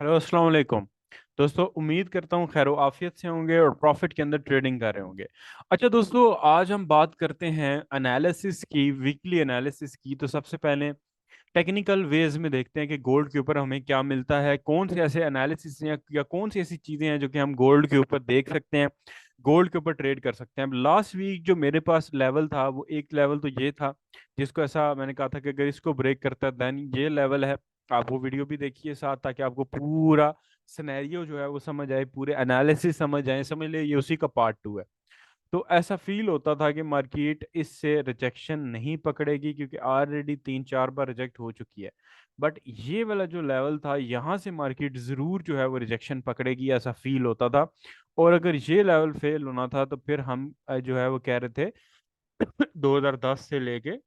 Hello, अस्सलाम वालेकुम। दोस्तों, उम्मीद करता हूँ खैर आफियत से होंगे और प्रॉफिट के अंदर ट्रेडिंग कर रहे होंगे। अच्छा दोस्तों, आज हम बात करते हैं एनालिसिस की, वीकली एनालिसिस की। तो सबसे पहले टेक्निकल वेज में देखते हैं कि गोल्ड के ऊपर हमें क्या मिलता है, कौन से ऐसे एनालिसिस या कौन सी ऐसी चीजें हैं जो कि हम गोल्ड के ऊपर देख सकते हैं, गोल्ड के ऊपर ट्रेड कर सकते हैं। लास्ट वीक जो मेरे पास लेवल था, वो एक लेवल तो ये था जिसको ऐसा मैंने कहा था कि अगर इसको ब्रेक करता है देन ये लेवल है। आप वो वीडियो भी देखिए साथ, ताकि आपको पूरा सिनेरियो जो है वो समझ आए, पूरे एनालिसिस समझ आए। समझ ले, ये उसी का पार्ट 2 है। तो ऐसा फील होता था कि मार्केट इससे रिजेक्शन नहीं पकड़ेगी, क्योंकि ऑलरेडी 3-4 बार रिजेक्ट हो चुकी है। बट ये वाला जो लेवल था, यहाँ से मार्केट जरूर जो है वो रिजेक्शन पकड़ेगी, ऐसा फील होता था। और अगर ये लेवल फेल होना था तो फिर हम जो है वो कह रहे थे 2010 से लेके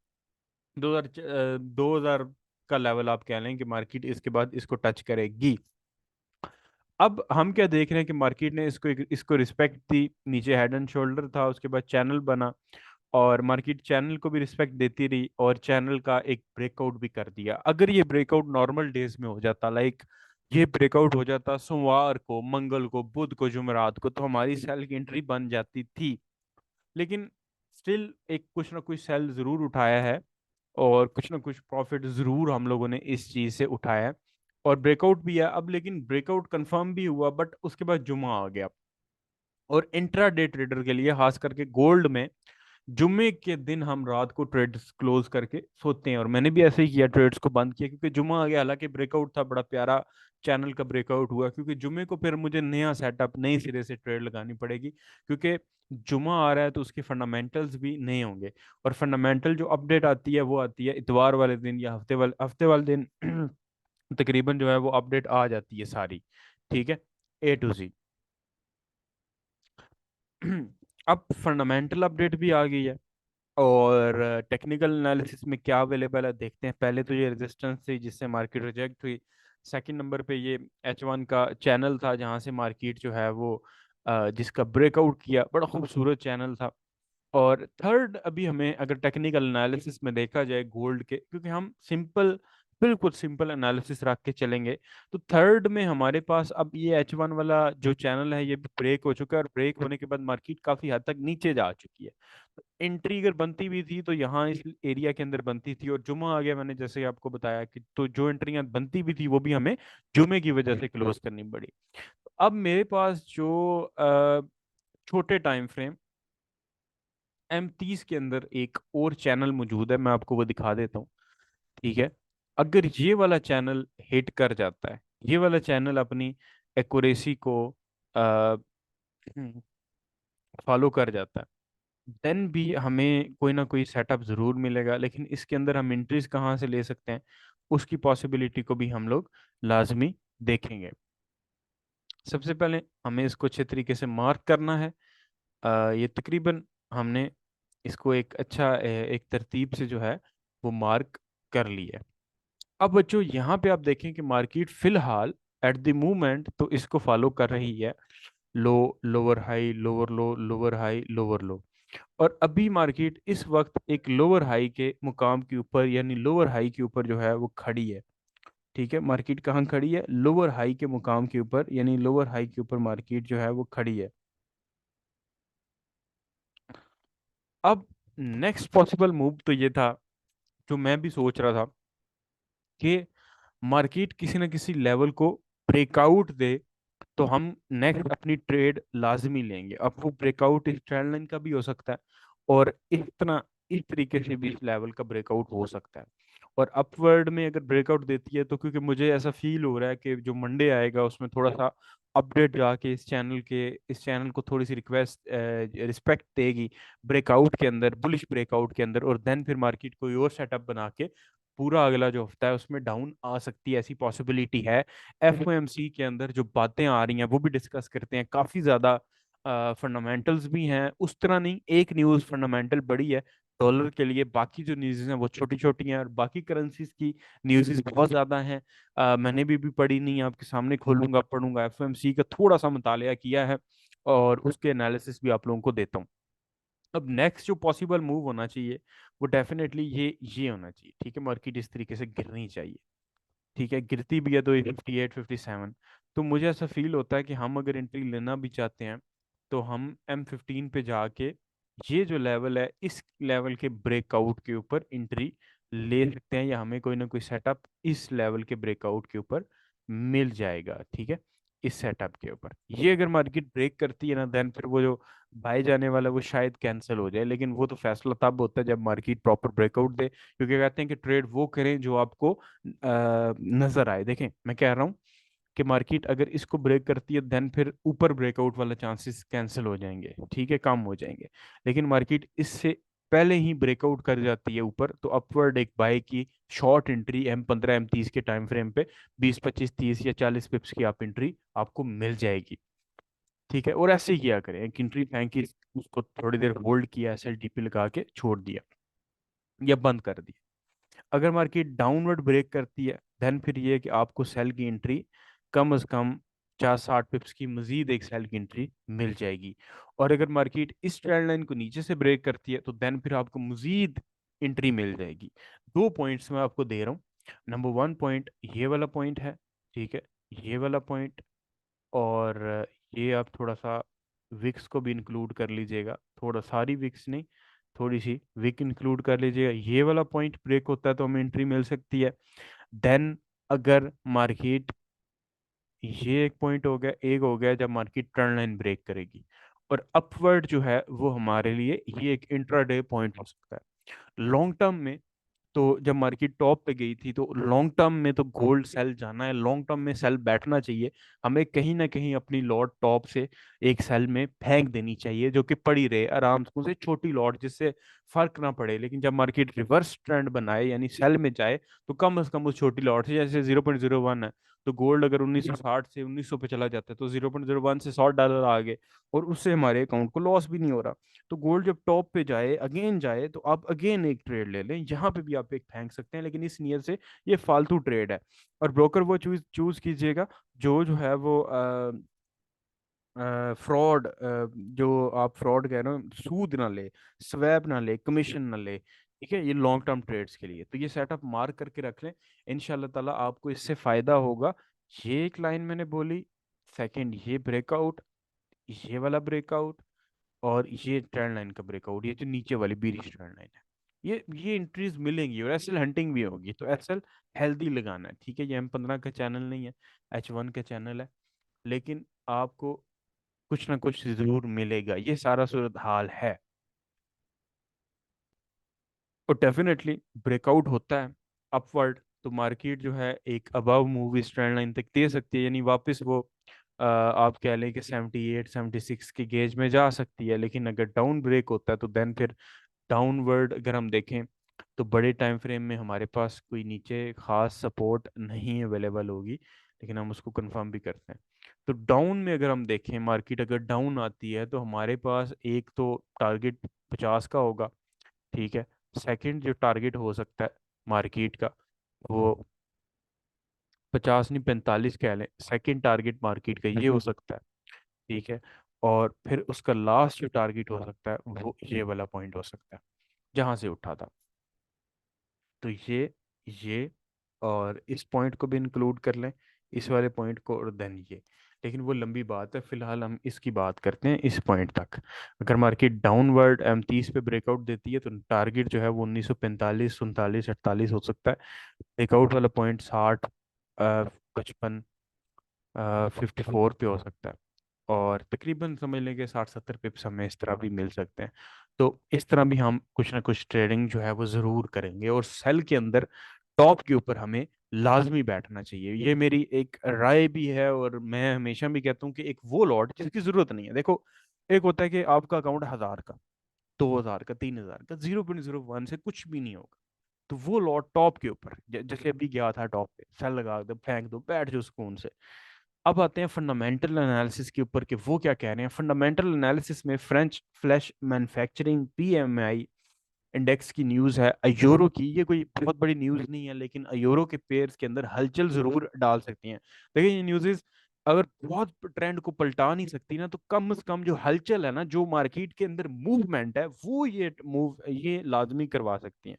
2000 का लेवल आप कह लें कि मार्केट इसके बाद इसको टच करेगी। अब हम क्या देख रहे हैं कि मार्केट ने इसको इसको रिस्पेक्ट दी, नीचे हेड एंड शोल्डर था, उसके बाद चैनल बना और मार्केट चैनल को भी रिस्पेक्ट देती रही और चैनल का एक ब्रेकआउट भी कर दिया। अगर ये ब्रेकआउट नॉर्मल डेज में हो जाता, लाइक ये ब्रेकआउट हो जाता सोमवार को, मंगल को, बुध को, जुमेरात को, तो हमारी सेल की एंट्री बन जाती थी। लेकिन स्टिल एक कुछ ना कुछ सेल जरूर उठाया है और कुछ ना कुछ प्रॉफिट जरूर हम लोगों ने इस चीज से उठाया है। और ब्रेकआउट भी है अब, लेकिन ब्रेकआउट कंफर्म भी हुआ, बट उसके बाद जुमा आ गया। और इंट्रा डे ट्रेडर के लिए, खास करके गोल्ड में, जुम्मे के दिन हम रात को ट्रेड्स क्लोज करके सोते हैं। और मैंने भी ऐसे ही किया, ट्रेड्स को बंद किया, क्योंकि जुम्मा आ गया। हालांकि ब्रेकआउट था, बड़ा प्यारा चैनल का ब्रेकआउट हुआ, क्योंकि जुम्मे को फिर मुझे नया सेटअप, नई सिरे से ट्रेड लगानी पड़ेगी, क्योंकि जुम्मा आ रहा है तो उसके फंडामेंटल्स भी नए होंगे। और फंडामेंटल जो अपडेट आती है वो आती है इतवार वाले दिन या हफ्ते वाले दिन तकरीबन जो है वो अपडेट आ जाती है सारी। ठीक है, A to Z। अब फंडामेंटल अपडेट भी आ गई है और टेक्निकल एनालिसिस में क्या अवेलेबल है देखते हैं। पहले तो ये रेजिस्टेंस थी जिससे मार्केट रिजेक्ट हुई। सेकंड नंबर पे ये H1 का चैनल था, जहां से मार्केट जो है वो जिसका ब्रेकआउट किया, बड़ा खूबसूरत चैनल था। और थर्ड, अभी हमें अगर टेक्निकल एनालिसिस में देखा जाए गोल्ड के, क्योंकि हम सिंपल, बिल्कुल सिंपल एनालिसिस रख के चलेंगे, तो थर्ड में हमारे पास अब ये H1 वाला जो चैनल है ये भी ब्रेक हो चुका है। और ब्रेक होने के बाद मार्केट काफी हद तक नीचे जा चुकी है। तो एंट्री अगर बनती भी थी तो यहाँ इस एरिया के अंदर बनती थी, और जुमा आ गया, मैंने जैसे आपको बताया कि तो जो एंट्रियां बनती भी थी वो भी हमें जुमे की वजह से क्लोज करनी पड़ी। तो अब मेरे पास जो छोटे टाइम फ्रेम M30 के अंदर एक और चैनल मौजूद है, मैं आपको वो दिखा देता हूँ। ठीक है, अगर ये वाला चैनल हिट कर जाता है, ये वाला चैनल अपनी एक्यूरेसी को फॉलो कर जाता है, देन भी हमें कोई ना कोई सेटअप जरूर मिलेगा। लेकिन इसके अंदर हम एंट्रीज कहाँ से ले सकते हैं, उसकी पॉसिबिलिटी को भी हम लोग लाजमी देखेंगे। सबसे पहले हमें इसको अच्छे तरीके से मार्क करना है। ये तकरीबन हमने इसको एक अच्छा एक तरतीब से जो है वो मार्क कर लिया है। अब बच्चों, यहाँ पे आप देखें कि मार्केट फिलहाल एट द मोमेंट तो इसको फॉलो कर रही है। Low, lower high, lower low, lower high, lower low. और अभी मार्केट इस वक्त एक लोअर हाई के मुकाम के ऊपर, यानी लोअर हाई के ऊपर जो है वो खड़ी है। ठीक है, मार्केट कहाँ खड़ी है? लोअर हाई के मुकाम के ऊपर, यानी लोअर हाई के ऊपर मार्केट जो है वो खड़ी है। अब नेक्स्ट पॉसिबल मूव तो ये था, जो मैं भी सोच रहा था, कि मार्केट किसी न किसी लेवल को ब्रेकआउट दे तो हम नेक्स्ट अपनी ट्रेड लाजमी लेंगे। अब वो ब्रेकआउट इस ट्रेंड लाइन का भी हो सकता है, और इस तरीके से भी इस लेवल का ब्रेकआउट हो सकता है। और अपवर्ड में अगर ब्रेकआउट देती है तो, क्योंकि मुझे ऐसा फील हो रहा है कि जो मंडे आएगा उसमें थोड़ा सा अपडेट जाके इस चैनल को थोड़ी सी रिक्वेस्ट रिस्पेक्ट देगी ब्रेकआउट के अंदर, बुलिश ब्रेकआउट के अंदर, और देन फिर मार्केट कोई और सेटअप बना के पूरा अगला जो हफ्ता है उसमें डाउन आ सकती है, ऐसी पॉसिबिलिटी है। FOMC के अंदर जो बातें आ रही हैं वो भी डिस्कस करते हैं, काफी ज्यादा फंडामेंटल्स भी हैं। उस तरह नहीं, एक न्यूज़ फंडामेंटल बड़ी है डॉलर के लिए, बाकी जो न्यूज़ हैं वो छोटी छोटी हैं, और बाकी करेंसीज की न्यूज़ बहुत ज्यादा हैं। मैंने भी पढ़ी नहीं, आपके सामने खोलूंगा, पढ़ूंगा, FOMC का थोड़ा सा मुतालिया किया है और उसके एनालिसिस भी आप लोगों को देता हूँ। अब नेक्स्ट जो पॉसिबल मूव होना चाहिए वो डेफिनेटली ये होना चाहिए। ठीक है, मार्केट इस तरीके से गिरनी चाहिए। ठीक है, गिरती भी है तो 58 57। तो मुझे ऐसा फील होता है कि हम अगर एंट्री लेना भी चाहते हैं तो हम M15 पे जाके ये जो लेवल है इस लेवल के ब्रेकआउट के ऊपर एंट्री ले सकते हैं, या हमें कोई ना कोई सेटअप इस लेवल के ब्रेकआउट के ऊपर मिल जाएगा। ठीक है, इस सेटअप के ऊपर ये अगर मार्केट ब्रेक करती है ना, देन फिर वो जो बाय जाने वाला वो शायद कैंसिल हो जाए, लेकिन वो तो फैसला तब होता है जब मार्केट प्रॉपर ब्रेकआउट दे, क्योंकि कहते हैं कि ट्रेड वो करें जो आपको नजर आए। देखें मैं कह रहा हूँ कि मार्केट अगर इसको ब्रेक करती है देन फिर ऊपर ब्रेकआउट वाला चांसेस कैंसिल हो जाएंगे, ठीक है, कम हो जाएंगे। लेकिन मार्केट इससे पहले ही ब्रेकआउट कर जाती है ऊपर, तो अपवर्ड एक बाय की शॉर्ट एंट्री M15 M30 के टाइम फ्रेम पे 20 25 30 या 40 पिप्स की आप एंट्री आपको मिल जाएगी। ठीक है, और ऐसे ही किया करें, एक एंट्री फेंकी, उसको थोड़ी देर होल्ड किया, SLTP लगा के छोड़ दिया या बंद कर दिया। अगर मार्केट डाउनवर्ड ब्रेक करती है देन फिर ये है कि आपको सेल की एंट्री कम से कम 50 60 पिप्स की मजीद एक सेल की एंट्री मिल जाएगी। और अगर मार्केट इस ट्रेंड लाइन को नीचे से ब्रेक करती है तो देन फिर आपको मजीद एंट्री मिल जाएगी। 2 पॉइंट्स मैं आपको दे रहा हूँ। नंबर 1 पॉइंट ये वाला पॉइंट है, ठीक है, ये वाला पॉइंट। और ये आप थोड़ा सा विक्स को भी इंक्लूड कर लीजिएगा, थोड़ा, सारी विक्स नहीं, थोड़ी सी विक इंक्लूड कर लीजिएगा। ये वाला पॉइंट ब्रेक होता है तो हमें एंट्री मिल सकती है। देन अगर मार्केट, ये एक पॉइंट हो गया, एक हो गया जब मार्केट ट्रेंड लाइन ब्रेक करेगी, और अपवर्ड जो है वो हमारे लिए ये एक इंट्राडे पॉइंट हो सकता है। लॉन्ग टर्म में तो जब मार्केट टॉप पे गई थी तो लॉन्ग टर्म में तो गोल्ड सेल जाना है, लॉन्ग टर्म में सेल बैठना चाहिए। हमें कहीं ना कहीं अपनी लॉट टॉप से एक सेल में फेंक देनी चाहिए जो कि पड़ी रहे आराम से छोटी लॉट, जिससे फर्क ना पड़े। लेकिन जब मार्केट रिवर्स ट्रेंड बनाए यानी सेल में जाए तो कम से कम उस छोटी लॉट से, जैसे 0.01 है, तो गोल्ड अगर 1960 से 1900 पे चला जाता है तो 0.01 से $100 आ गए, और उससे हमारे अकाउंट को लॉस भी नहीं हो रहा। तो गोल्ड जब टॉप पे जाए, अगेन जाए, तो आप अगेन एक ट्रेड ले लें, यहाँ पे भी आप एक फेंक सकते हैं, लेकिन इस नियत से ये फालतू ट्रेड है। और ब्रोकर वो चूज चूज कीजिएगा जो जो है वो फ्रॉड, जो आप फ्रॉड कह रहे हो, सूद ना ले, स्वैप ना ले, कमीशन ना ले। ठीक है, ये लॉन्ग टर्म ट्रेड्स के लिए तो ये सेटअप मार्क करके रख लें। इंशाल्लाह ताला आपको इससे फायदा होगा। ये एक लाइन मैंने बोली, सेकंड ये ब्रेकआउट, ये वाला ब्रेकआउट, और ये ट्रेंड लाइन का ब्रेकआउट, ये जो नीचे वाली बीरिश ट्रेंड लाइन है, ये इंट्रीज मिलेंगी और एसएल हंटिंग भी होगी। तो एसएल हेल्दी लगाना है, ठीक है। ये M15 का चैनल नहीं है, H1 का चैनल है, लेकिन आपको कुछ ना कुछ जरूर मिलेगा, ये सारा सूरत हाल है। और डेफिनेटली ब्रेकआउट होता है अपवर्ड तो मार्केट जो है एक अबव मूव इस ट्रेंड लाइन तक दे सकती है, यानी वापस वो आप कह लें कि 78 76 की गेज में जा सकती है। लेकिन अगर डाउन ब्रेक होता है तो देन फिर डाउनवर्ड अगर हम देखें तो बड़े टाइम फ्रेम में हमारे पास कोई नीचे खास सपोर्ट नहीं अवेलेबल होगी, लेकिन हम उसको कंफर्म भी करते हैं। तो डाउन में अगर हम देखें, मार्केट अगर डाउन आती है तो हमारे पास एक तो टारगेट 50 का होगा, ठीक है। सेकंड जो टारगेट हो सकता है मार्केट का, वो 50 नहीं 45 कह लें, सेकंड टारगेट मार्केट का ये हो सकता है, ठीक है। और फिर उसका लास्ट जो टारगेट हो सकता है वो ये वाला पॉइंट हो सकता है जहां से उठा था। तो ये और इस पॉइंट को भी इंक्लूड कर लें, इस वाले पॉइंट को, और देन ये। लेकिन वो लंबी बात है, फिलहाल हम इसकी बात करते हैं इस पॉइंट तक। अगर मार्केट डाउनवर्ड M30 पे ब्रेकआउट देती है तो टारगेट जो है वो 1945 39 48 हो सकता है। ब्रेकआउट वाला पॉइंट 60 55 54 पे हो सकता है। और तकरीबन समझ लें कि 60 70 पिप्स हमें इस तरह भी मिल सकते हैं। तो इस तरह भी हम कुछ ना कुछ ट्रेडिंग जो है वो ज़रूर करेंगे, और सेल के अंदर टॉप के ऊपर हमें लाजमी बैठना चाहिए, ये मेरी एक राय भी है। और मैं हमेशा भी कहता हूँ कि एक वो लॉट जिसकी ज़रूरत नहीं है। देखो, एक होता है कि आपका अकाउंट 1000 का, 2000 का, 3000 का, 0.01 से कुछ भी नहीं होगा, तो वो लॉट टॉप के ऊपर जैसे अभी गया था टॉप पे, सेल लगा दो, फेंक दो, बैठ जाओ सुकून से। अब आते हैं फंडामेंटल एनालिसिस के ऊपर कि वो क्या कह रहे हैं। फंडामेंटल एनालिसिस में French flash manufacturing PMI index की न्यूज़ है, अयूरो की। ये कोई बहुत बड़ी न्यूज़ नहीं है, लेकिन अयूरो के पेयर्स के अंदर हलचल जरूर डाल सकती हैं। देखिए, ये न्यूज़ अगर बहुत ट्रेंड को पलटा नहीं सकती ना, तो कम से कम जो हलचल है ना, जो मार्केट के अंदर मूवमेंट है, वो ये लाजमी करवा सकती हैं।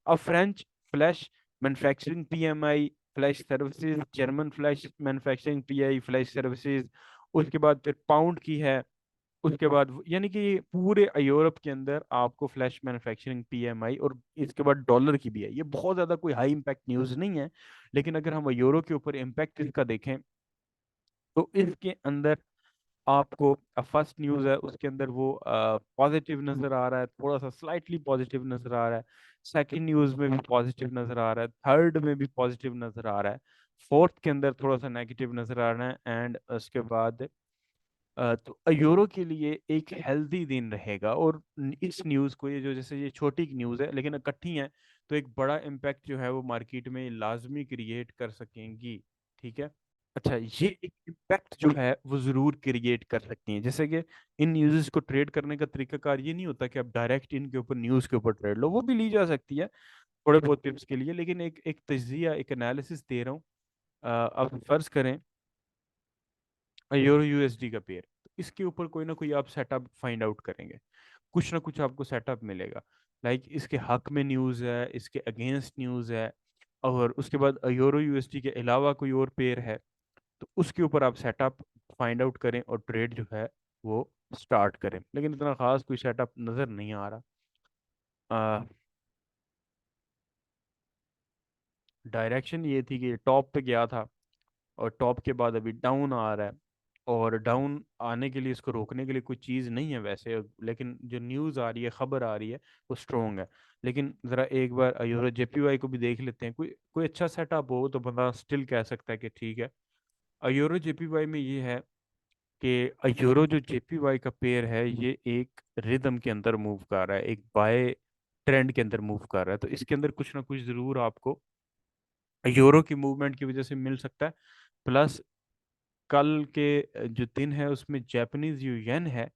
अब French flash manufacturing PMI flash services, German flash manufacturing pi flash services, उसके बाद फिर पाउंड की है, उसके बाद यानी कि पूरे यूरोप के अंदर आपको फ्लैश मैन्युफैक्चरिंग पीएमआई, और इसके बाद डॉलर की भी है। ये बहुत ज़्यादा कोई हाई इम्पैक्ट न्यूज़ नहीं है, लेकिन अगर हम यूरो के ऊपर इम्पैक्ट इसका देखें तो इसके अंदर आपको फर्स्ट न्यूज़ है उसके अंदर वो पॉजिटिव नज़र आ रहा है, थोड़ा सा स्लाइटली पॉजिटिव नज़र आ रहा है। सेकंड न्यूज़ में भी पॉजिटिव नज़र आ रहा है, थर्ड में भी पॉजिटिव नज़र आ रहा है, फोर्थ के अंदर थोड़ा सा नेगेटिव नज़र आ रहा है, एंड उसके बाद तो यूरो के लिए एक हेल्दी दिन रहेगा। और इस न्यूज़ को, ये जो जैसे ये छोटी न्यूज़ है लेकिन इकट्ठी है, तो एक बड़ा इम्पैक्ट जो है वो मार्केट में लाजमी क्रिएट कर सकेंगी। ठीक है। अच्छा, ये एक इम्पैक्ट जो है वो ज़रूर क्रिएट कर सकती हैं। जैसे कि इन न्यूज़ को ट्रेड करने का तरीकाकार ये नहीं होता कि आप डायरेक्ट इनके ऊपर न्यूज़ के ऊपर ट्रेड लो, वो भी ली जा सकती है थोड़े बहुत टिप्स के लिए, लेकिन एक एक तजिया, एक एनालिसिस दे रहा हूँ। अब फर्ज करें यूरो यूएसडी का पेयर, तो इसके ऊपर कोई ना कोई आप सेटअप फाइंड आउट करेंगे, कुछ ना कुछ आपको सेटअप मिलेगा। लाइक इसके हक में न्यूज़ है, इसके अगेंस्ट न्यूज़ है, और उसके बाद यूरो यूएसडी के अलावा कोई और पेयर है, तो उसके ऊपर आप सेटअप फाइंड आउट करें और ट्रेड जो है वो स्टार्ट करें। लेकिन इतना खास कोई सेटअप नज़र नहीं आ रहा। डायरेक्शन ये थी कि टॉप पे गया था, और टॉप के बाद अभी डाउन आ रहा है, और डाउन आने के लिए, इसको रोकने के लिए कोई चीज़ नहीं है वैसे, लेकिन जो न्यूज़ आ रही है, खबर आ रही है, वो स्ट्रोंग है। लेकिन ज़रा एक बार यूरो जेपीवाई को भी देख लेते हैं, कोई कोई अच्छा सेटअप हो तो बंदा स्टिल कह सकता है कि ठीक है। यूरो जेपीवाई में ये है कि यूरो जो जेपीवाई का पेयर है, ये एक रिदम के अंदर मूव कर रहा है, एक बाय ट्रेंड के अंदर मूव कर रहा है, तो इसके अंदर कुछ ना कुछ ज़रूर आपको यूरो की मूवमेंट की वजह से मिल सकता है। प्लस कल के जो दिन है उसमें जापानीज जो येन है,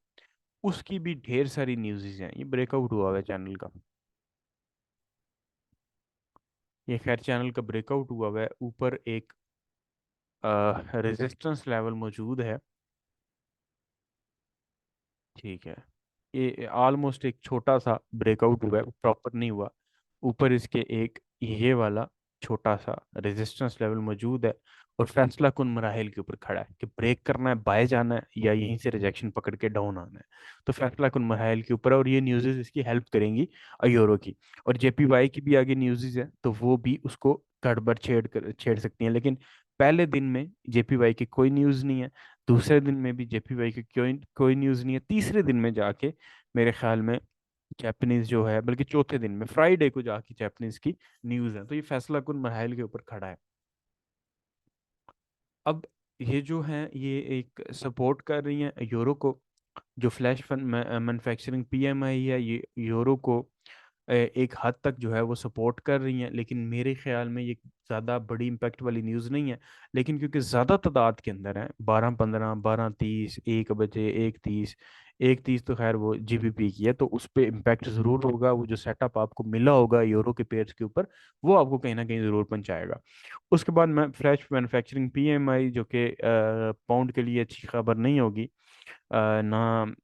उसकी भी ढेर सारी न्यूज़ हैं। ये ब्रेकआउट हुआ हुआ है चैनल का, ये खैर चैनल का ब्रेकआउट हुआ हुआ है, ऊपर एक रेजिस्टेंस लेवल मौजूद है। ठीक है, ये ऑलमोस्ट एक छोटा सा ब्रेकआउट हुआ है, प्रॉपर नहीं हुआ। ऊपर इसके एक ये वाला छोटा सा रेजिस्टेंस लेवल मौजूद है, और फैसला कुन मराहल के ऊपर खड़ा है कि ब्रेक करना है, बाय जाना है, या यहीं से रिजेक्शन पकड़ के डाउन आना है। तो फैसला कुन मराहल के ऊपर है, और ये न्यूज़ इसकी हेल्प करेंगी यूरो की। और जेपीवाई की भी आगे न्यूज़ है, तो वो भी उसको गड़बड़ छेड़ सकती हैं। लेकिन पहले दिन में जेपीवाई की कोई न्यूज़ नहीं है, दूसरे दिन में भी जेपीवाई की कोई कोई न्यूज़ नहीं है, तीसरे दिन में जाके मेरे ख्याल में जापानीज जो है, बल्कि चौथे दिन में फ्राइडे को जाके जापानीज की न्यूज़ है। तो ये फैसला कुन मरहल के ऊपर खड़ा है। अब ये जो है ये एक सपोर्ट कर रही हैं यूरो को, जो फ्लैश मैन्युफैक्चरिंग पीएमआई है, ये यूरो को एक हद तक जो है वो सपोर्ट कर रही हैं। लेकिन मेरे ख्याल में ये ज़्यादा बड़ी इम्पैक्ट वाली न्यूज़ नहीं है। लेकिन क्योंकि ज़्यादा तादाद के अंदर है, 12-15, 12-30, 1 बजे, 1:30, 1:30 तो खैर वो जीबीपी की है, तो उस पर इम्पैक्ट ज़रूर होगा। वो जो सेटअप आपको मिला होगा यूरो के पेयर्स के ऊपर, वो आपको कहीं ना कहीं ज़रूर पहुंचाएगा। उसके बाद मैं फ्लैश मैन्युफैक्चरिंग पीएमआई, जो कि पाउंड के लिए अच्छी खबर नहीं होगी ना।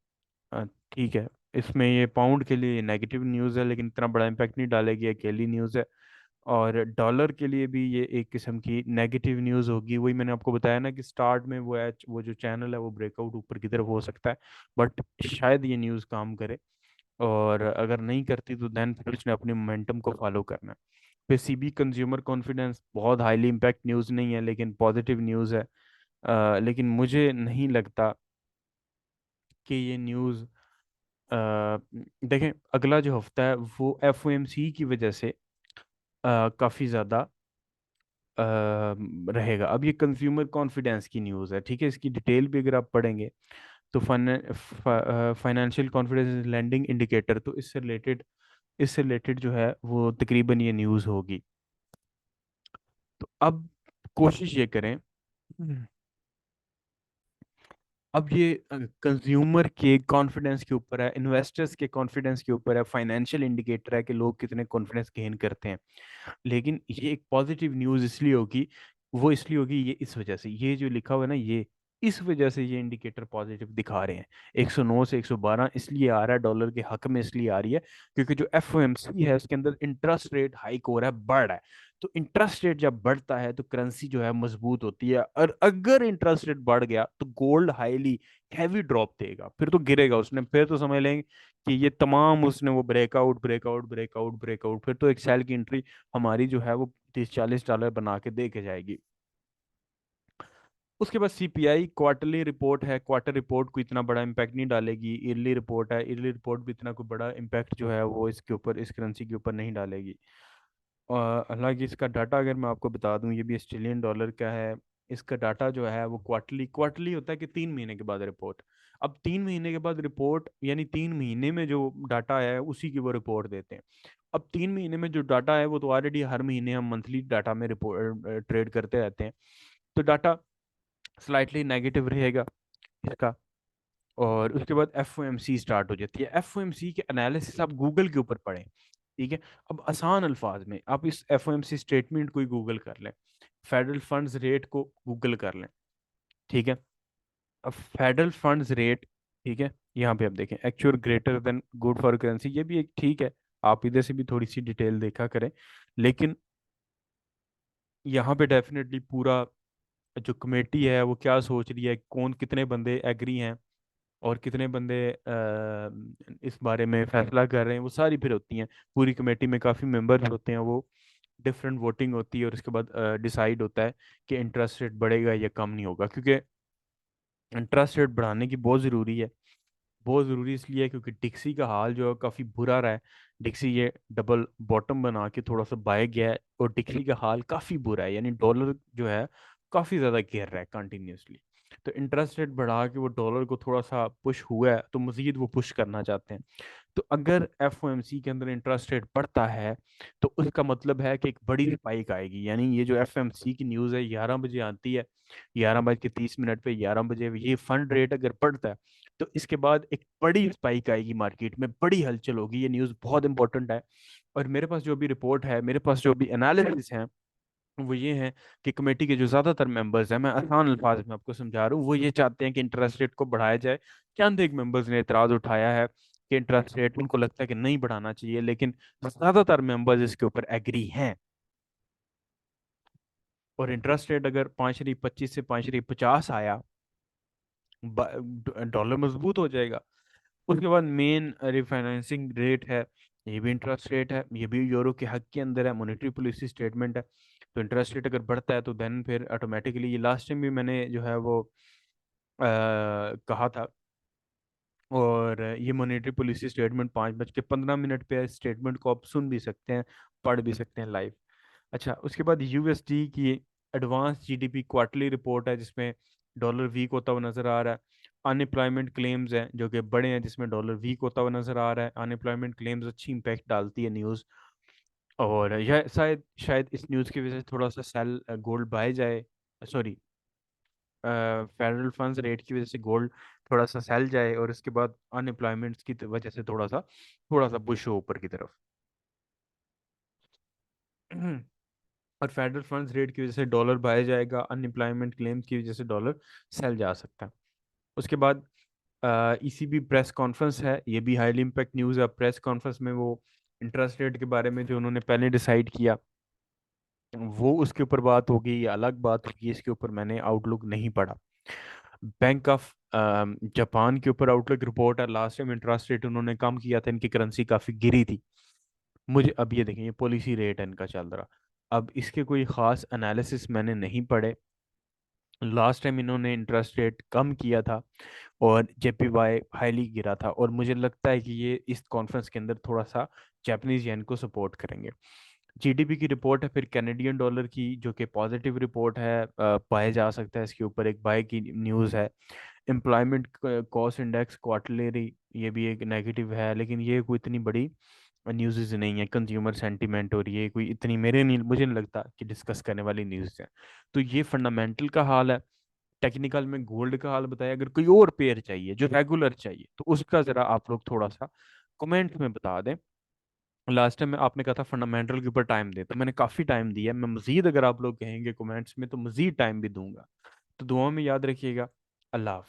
अ, ठीक है, इसमें ये पाउंड के लिए नेगेटिव न्यूज़ है, लेकिन इतना बड़ा इम्पैक्ट नहीं डालेगी, अकेली न्यूज़ है। और डॉलर के लिए भी ये एक किस्म की नेगेटिव न्यूज़ होगी। वही मैंने आपको बताया ना कि स्टार्ट में वो है, वो जो चैनल है वो ब्रेकआउट ऊपर की तरफ हो सकता है, बट शायद ये न्यूज़ काम करे। और अगर नहीं करती तो देन फिर उसने अपने मोमेंटम को फॉलो करना है। फिर सीबी कंज्यूमर कॉन्फिडेंस बहुत हाईली इम्पैक्ट न्यूज़ नहीं है, लेकिन पॉजिटिव न्यूज़ है। लेकिन मुझे नहीं लगता कि ये न्यूज़, देखें अगला जो हफ्ता है वो एफओएमसी की वजह से काफ़ी ज़्यादा रहेगा। अब ये कंज्यूमर कॉन्फिडेंस की न्यूज़ है, ठीक है, इसकी डिटेल भी अगर आप पढ़ेंगे तो फाइनेंशियल कॉन्फिडेंस लैंडिंग इंडिकेटर, तो इससे रिलेटेड जो है वो तकरीबन ये न्यूज़ होगी। तो अब कोशिश ये करें, अब ये कंज्यूमर के कॉन्फिडेंस के ऊपर है, इन्वेस्टर्स के कॉन्फिडेंस के ऊपर है, फाइनेंशियल इंडिकेटर है कि लोग कितने कॉन्फिडेंस गेन करते हैं। लेकिन ये एक पॉजिटिव न्यूज़ इसलिए होगी, वो इसलिए होगी ये इस वजह से, ये जो लिखा हुआ है ना, ये इस वजह से ये इंडिकेटर पॉजिटिव दिखा रहे हैं। 109 से 112 इसलिए आ रहा है, डॉलर के हक में इसलिए आ रही है क्योंकि जो एफओएमसी है उसके अंदर इंटरेस्ट रेट हाइक हो रहा है, बढ़ रहा है। तो इंटरेस्ट रेट जब बढ़ता है तो करेंसी जो है मजबूत होती है, और अगर इंटरेस्ट रेट बढ़ गया तो गोल्ड हाईली हैवी ड्रॉप देगा, फिर तो गिरेगा उसने, फिर तो समझ लेंगे कि ये तमाम उसने वो ब्रेकआउट ब्रेकआउट ब्रेकआउट ब्रेकआउट, फिर तो एक सेल की एंट्री हमारी जो है वो $30-40 बना के दे के जाएगी। उसके बाद सीपीआई क्वार्टरली रिपोर्ट है, क्वार्टर रिपोर्ट को इतना बड़ा इम्पैक्ट नहीं डालेगी। ईयरली रिपोर्ट है, ईयरली रिपोर्ट भी इतना कोई बड़ा इम्पैक्ट जो है वो इसके ऊपर, इस करेंसी के ऊपर नहीं डालेगी। और हालांकि इसका डाटा अगर मैं आपको बता दूं, ये भी ऑस्ट्रेलियन डॉलर का है। इसका डाटा जो है वो क्वार्टरली क्वार्टरली होता है कि 3 महीने के बाद रिपोर्ट। अब 3 महीने के बाद रिपोर्ट, यानी 3 महीने में जो डाटा है उसी की वो रिपोर्ट देते हैं। अब 3 महीने में जो डाटा है वो तो ऑलरेडी हर महीने हम मंथली डाटा में रिपोर्ट ट्रेड करते रहते हैं, तो डाटा स्लाइटली नेगेटिव रहेगा इसका। और उसके बाद F O M C start हो जाती है। एफ ओ एम सी के एनालिसिस आप गूगल के ऊपर पढ़ें, ठीक है। अब आसान अल्फाज में आप इस F O M C statement को ही गूगल कर लें, फेडरल फंड्स रेट को गूगल कर लें, ठीक है। अब फेडरल फंड्स रेट, ठीक है, यहाँ पे आप देखें actual greater than good for currency, ये भी एक ठीक है, आप इधर से भी थोड़ी सी डिटेल देखा करें। लेकिन यहाँ पे डेफिनेटली पूरा जो कमेटी है वो क्या सोच रही है, कौन कितने बंदे एग्री हैं और कितने बंदे इस बारे में फैसला कर रहे हैं, वो सारी फिर होती हैं। पूरी कमेटी में काफ़ी मेंबर होते हैं, वो डिफरेंट वोटिंग होती है और उसके बाद डिसाइड होता है कि इंटरेस्ट रेट बढ़ेगा या कम नहीं होगा। क्योंकि इंटरेस्ट रेट बढ़ाने की बहुत ज़रूरी है, बहुत ज़रूरी इसलिए है क्योंकि डिक्सी का हाल जो है काफ़ी बुरा रहा है। डिक्सी ये डबल बॉटम बना के थोड़ा सा बाय गया है, और डिक्सी का हाल काफ़ी बुरा है, यानी डॉलर जो है काफ़ी ज़्यादा गिर रहा है कंटिन्यूसली। तो इंटरेस्ट रेट बढ़ा के वो डॉलर को थोड़ा सा पुश हुआ है, तो मज़ीद वो पुश करना चाहते हैं। तो अगर एफ के अंदर इंटरेस्ट रेट बढ़ता है तो उसका मतलब है कि एक बड़ी स्पाइक आएगी। यानी ये जो एफ की न्यूज़ है 11 बजे आती है, 11:30 पे, 11 बजे ये फंड रेट अगर बढ़ता है तो इसके बाद एक बड़ी स्पाइक आएगी, मार्केट में बड़ी हलचल होगी। ये न्यूज़ बहुत इंपॉर्टेंट है। और मेरे पास जो भी रिपोर्ट है, मेरे पास जो भी एनालिसिस है, वो ये है कि कमेटी के जो ज़्यादातर मेंबर्स हैं, मैं आसान अल्फाज में आपको समझा रहा हूँ, वो ये चाहते हैं कि इंटरेस्ट रेट को बढ़ाया जाए। चंद एक मेंबर्स ने इतराज़ उठाया है कि इंटरेस्ट रेट उनको लगता है कि नहीं बढ़ाना चाहिए, लेकिन ज़्यादातर मेंबर्स इसके ऊपर एग्री हैं। और इंटरेस्ट रेट अगर 5.25 से 5.50 आया, डॉलर मजबूत हो जाएगा। उसके बाद मेन रिफाइनेंसिंग रेट है, ये भी इंटरेस्ट रेट है, ये भी यूरो के हक के अंदर है, मॉनेटरी पॉलिसी स्टेटमेंट है। तो इंटरेस्ट रेट अगर बढ़ता है तो देन फिर ऑटोमेटिकली, ये लास्ट टाइम भी मैंने जो है वो कहा था। और ये मॉनेटरी पॉलिसी स्टेटमेंट 5:15 पे है, स्टेटमेंट को आप सुन भी सकते हैं, पढ़ भी सकते हैं लाइव। अच्छा, उसके बाद यूएसडी की एडवांस जीडीपी क्वार्टरली रिपोर्ट है, जिसमें डॉलर वीक होता हुआ नजर आ रहा है। अनएम्प्लॉयमेंट क्लेम्स हैं जो कि बड़े हैं, जिसमें डॉलर वीक होता हुआ नजर आ रहा है। अनएम्प्लॉयमेंट क्लेम्स अच्छी इंपैक्ट डालती है न्यूज़। और यह शायद शायद इस न्यूज़ की वजह से थोड़ा सा सेल गोल्ड बाय जाए, सॉरी, फेडरल फंड्स रेट की वजह से गोल्ड थोड़ा सा सेल जाए, और इसके बाद अनएम्प्लॉयमेंट की वजह से थोड़ा सा पुश हो ऊपर की तरफ। और फेडरल फंड्स रेट की वजह से डॉलर बाय जाएगा, अनएम्प्लॉयमेंट क्लेम्स की वजह से डॉलर सेल जा सकता है। उसके बाद ईसीबी प्रेस कॉन्फ्रेंस है, ये भी हाईली इम्पैक्ट न्यूज़ है। प्रेस कॉन्फ्रेंस में वो इंटरेस्ट रेट के बारे में जो उन्होंने पहले डिसाइड किया, वो उसके ऊपर बात होगी या अलग बात होगी, इसके ऊपर मैंने आउटलुक नहीं पढ़ा। बैंक ऑफ जापान के ऊपर आउटलुक रिपोर्ट है। लास्ट टाइम इंटरेस्ट रेट उन्होंने कम किया था, इनकी करेंसी काफ़ी गिरी थी। मुझे अब ये देखें, ये पॉलिसी रेट है इनका चल रहा। अब इसके कोई ख़ास एनालिसिस मैंने नहीं पढ़े। लास्ट टाइम इन्होंने इंटरेस्ट रेट कम किया था और जेपीवाई हाईली गिरा था, और मुझे लगता है कि ये इस कॉन्फ्रेंस के अंदर थोड़ा सा जापानीज येन को सपोर्ट करेंगे। जीडीपी की रिपोर्ट है फिर कैनेडियन डॉलर की, जो कि पॉजिटिव रिपोर्ट है, पाया जा सकता है इसके ऊपर एक बाय की न्यूज़ है। एम्प्लॉयमेंट कॉस्ट इंडेक्स क्वार्टरली, ये भी एक नेगेटिव है, लेकिन ये कोई इतनी बड़ी न्यूज़ नहीं है। कंज्यूमर सेंटीमेंट, और ये कोई इतनी मेरे नहीं, मुझे नहीं लगता कि डिस्कस करने वाली न्यूज़ है। तो ये फंडामेंटल का हाल है। टेक्निकल में गोल्ड का हाल बताया। अगर कोई और पेयर चाहिए जो रेगुलर चाहिए तो उसका ज़रा आप लोग थोड़ा सा कमेंट में बता दें। लास्ट टाइम में आपने कहा था फंडामेंटल के ऊपर टाइम दे, तो मैंने काफ़ी टाइम दिया। मैं मजीद, अगर आप लोग कहेंगे कमेंट्स में, तो मजीद टाइम भी दूंगा। तो दुआ में याद रखिएगा। अल्लाह हाफ़िज़।